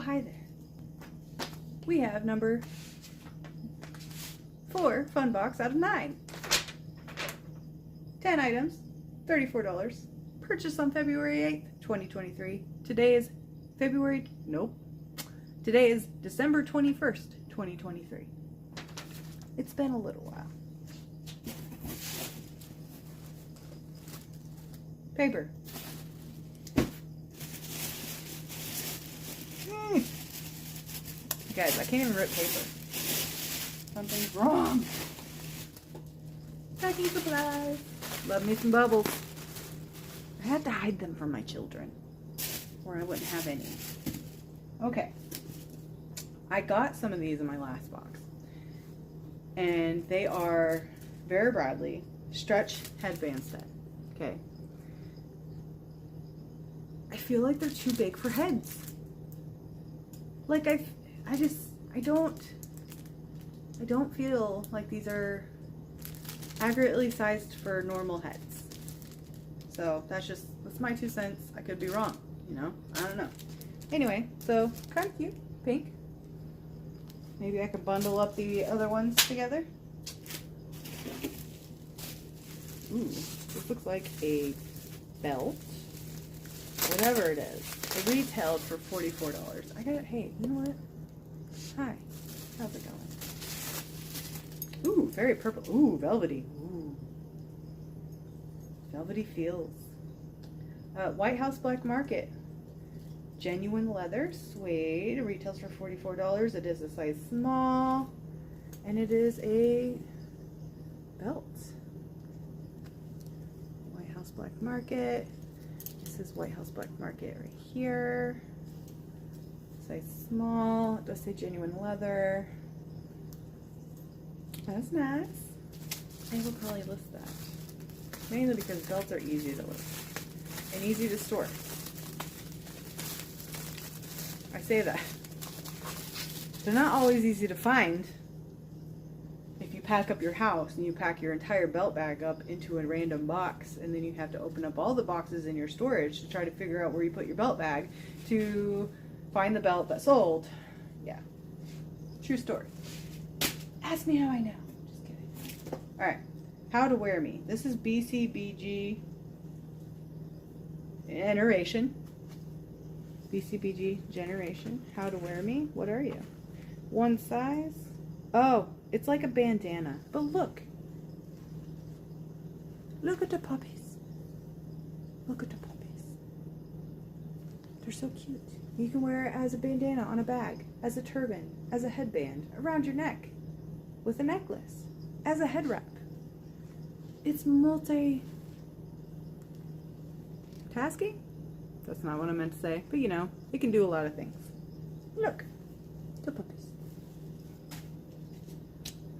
hi there. We have number 4 fun box out of 9. 10 items, $34. Purchased on February 8th, 2023. Today is Today is December 21st, 2023. It's been a little while. Paper. Guys, I can't even rip paper. Something's wrong. Packing supplies. Love me some bubbles. I had to hide them from my children, or I wouldn't have any. Okay. I got some of these in my last box. And they are Vera Bradley stretch headband set. Okay. I feel like they're too big for heads. Like I don't feel like these are accurately sized for normal heads. So that's my 2 cents. I could be wrong, you know? I don't know. Anyway, so kind of cute, pink. Maybe I could bundle up the other ones together. Ooh, this looks like a belt. Whatever it is. It retailed for $44. I got it. Hey, you know what? Hi. How's it going? Ooh, very purple. Ooh, velvety. Ooh. Velvety feels. White House Black Market. Genuine leather, suede. It retails for $44. It is a size small. And it is a belt. White House Black Market. This is White House Black Market right here. Size small. It does say genuine leather. That's nice. I will probably list that. Mainly because belts are easy to list and easy to store. I say that. They're not always easy to find. If you pack up your house and you pack your entire belt bag up into a random box, and then you have to open up all the boxes in your storage to try to figure out where you put your belt bag to find the belt that sold. Yeah. True story. Ask me how I know. Just kidding. Alright. How to wear me. This is BCBG Generation. BCBG Generation. How to wear me. What are you? One size. Oh, it's like a bandana. But look. Look at the puppies. Look at the puppies. They're so cute. You can wear it as a bandana on a bag, as a turban, as a headband, around your neck, with a necklace, as a head wrap. It's multi-tasking? That's not what I meant to say, but you know, it can do a lot of things. Look, the puppies.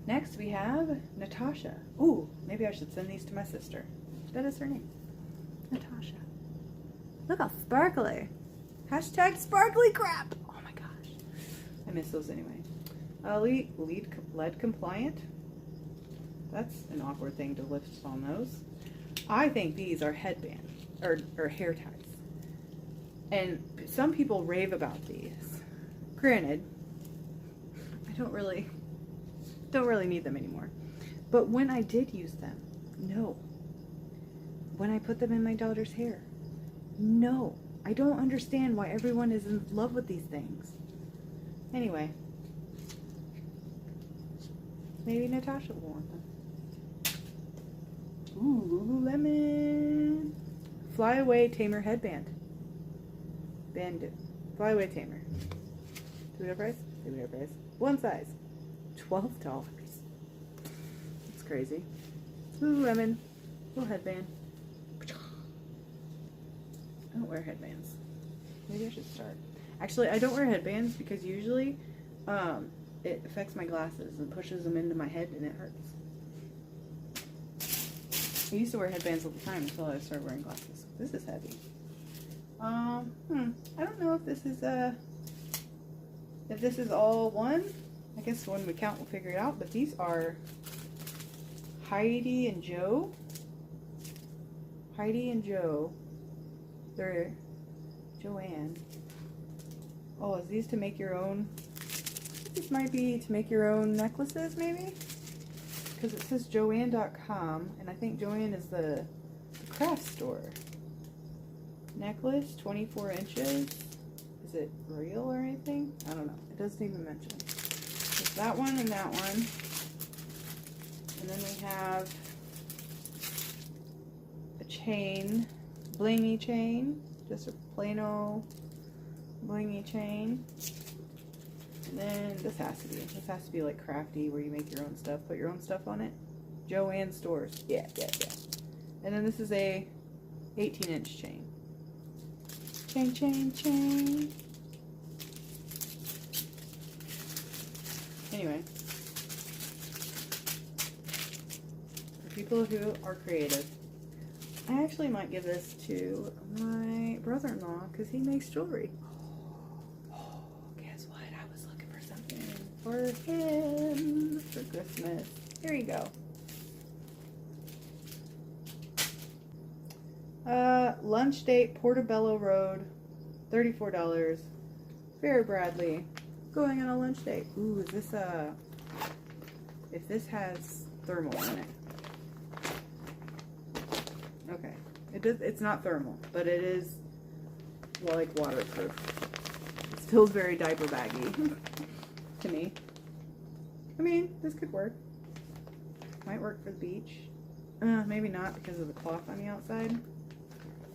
Next we have Natasha. Ooh, maybe I should send these to my sister. That is her name. Natasha. Look how sparkly. Hashtag sparkly crap. Oh my gosh. I miss those anyway. Lead compliant. That's an awkward thing to lift on those. I think these are headband or hair ties. And some people rave about these. Granted, I don't really need them anymore. But when I did use them, no. When I put them in my daughter's hair, no. I don't understand why everyone is in love with these things. Anyway, maybe Natasha will want them. Ooh, Lululemon. Flyaway Tamer headband. Flyaway Tamer. See what price? See what price? One size. $12. That's crazy. Lululemon. Little headband. I don't wear headbands. Maybe I should start. Actually, I don't wear headbands because usually it affects my glasses and pushes them into my head and it hurts. I used to wear headbands all the time until I started wearing glasses. This is heavy. I don't know if this is all one. I guess when we count we'll figure it out. But these are Heidi and Joe. Heidi and Joe. They're Joanne. Oh, is these to make your own? These might be to make your own necklaces, maybe? Because it says Joann.com, and I think Joann is the craft store. Necklace, 24 inches. Is it real or anything? I don't know. It doesn't even mention. There's that one and that one. And then we have a chain, blingy chain. Just a plain old blingy chain. And then this has to be like crafty, where you make your own stuff, put your own stuff on it. Joann stores. Yeah. And then this is a 18-inch chain. Chain. Anyway, for people who are creative, I actually might give this to my brother-in-law because he makes jewelry. Oh, guess what? I was looking for something for him for Christmas. Here you go. Lunch date, Portobello Road, $34. Vera Bradley, going on a lunch date. Ooh, is this if this has thermal in it. Okay. It's not thermal, but it is, well, like waterproof. It feels very diaper baggy to me. I mean, this could work. Might work for the beach. Maybe not because of the cloth on the outside.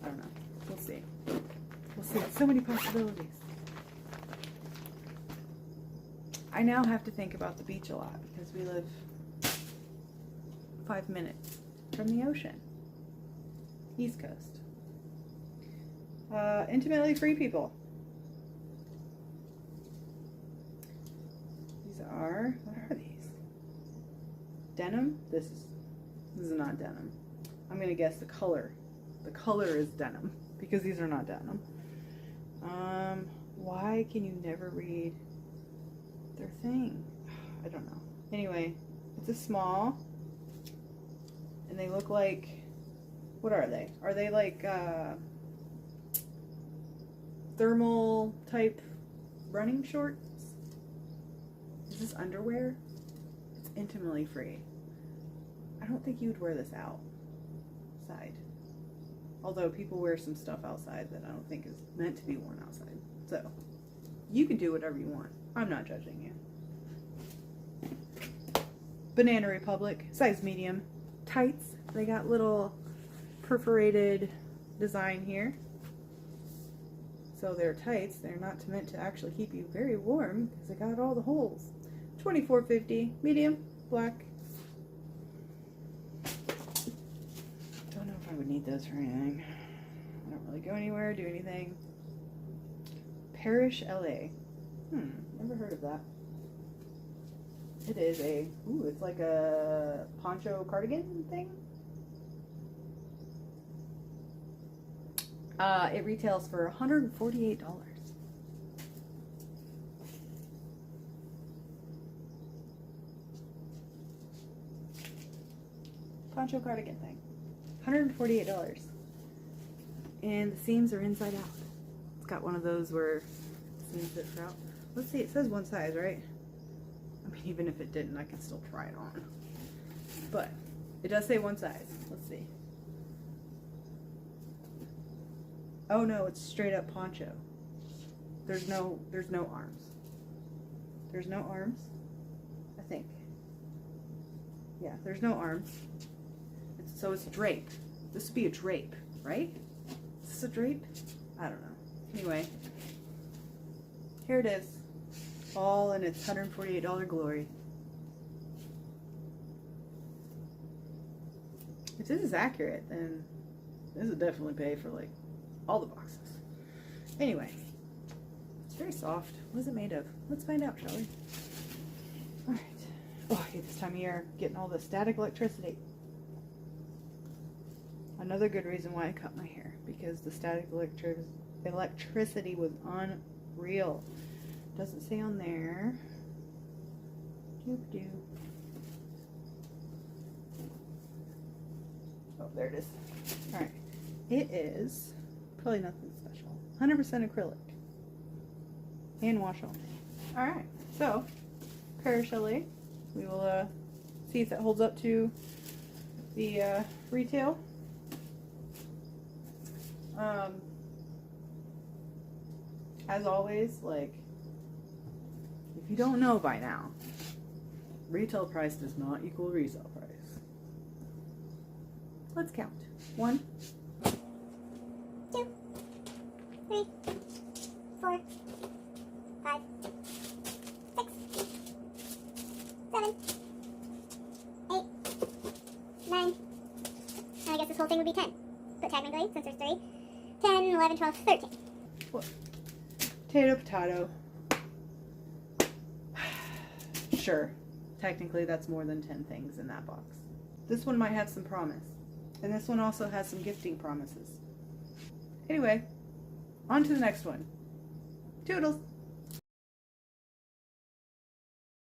I don't know. We'll see. We'll see. So many possibilities. I now have to think about the beach a lot because we live 5 minutes from the ocean. East Coast. Intimately free people. These are, what are these? Denim? This is not denim. I'm gonna guess the color. The color is denim because these are not denim. Why can you never read their thing? I don't know. Anyway, it's a small, and they look like, what are they? Are they like thermal type running shorts? Is this underwear? It's intimately free. I don't think you would wear this outside. Although people wear some stuff outside that I don't think is meant to be worn outside. So, you can do whatever you want. I'm not judging you. Banana Republic, size medium. Tights. They got little perforated design here. So they're tights. They're not meant to actually keep you very warm because they got all the holes. $24.50. Medium. Black. Don't know if I would need those for anything. I don't really go anywhere, do anything. Parish, LA. Never heard of that. It is a, ooh, it's like a poncho cardigan thing. It retails for $148. Poncho cardigan thing. $148. And the seams are inside out. It's got one of those where seams fit out. Let's see, it says one size, right? I mean, even if it didn't, I could still try it on. But it does say one size. Let's see. Oh no, it's straight up poncho. There's no arms. There's no arms, I think. Yeah, there's no arms. So it's drape. This would be a drape, right? Is this a drape? I don't know. Anyway, here it is. All in its $148 glory. If this is accurate, then this would definitely pay for like all the boxes. Anyway, it's very soft. What is it made of? Let's find out, shall we? Alright. Oh, I hate this time of year, getting all the static electricity. Another good reason why I cut my hair, because the static electricity was unreal. Doesn't say on there. Doop-doop. Oh, there it is. Alright. It is probably nothing special. 100% acrylic. and wash only. Alright, so partially we will see if it holds up to the retail. As always, like, if you don't know by now, retail price does not equal resale price. Let's count. 1, 2, 3, 4, 5, 6, 7, 8, 9. And I guess this whole thing would be 10. Put tag manually since there's 3. 10, 11, 12, 13. What? Potato. Sure. Technically, that's more than 10 things in that box. This one might have some promise. And this one also has some gifting promises. Anyway, on to the next one. Toodles!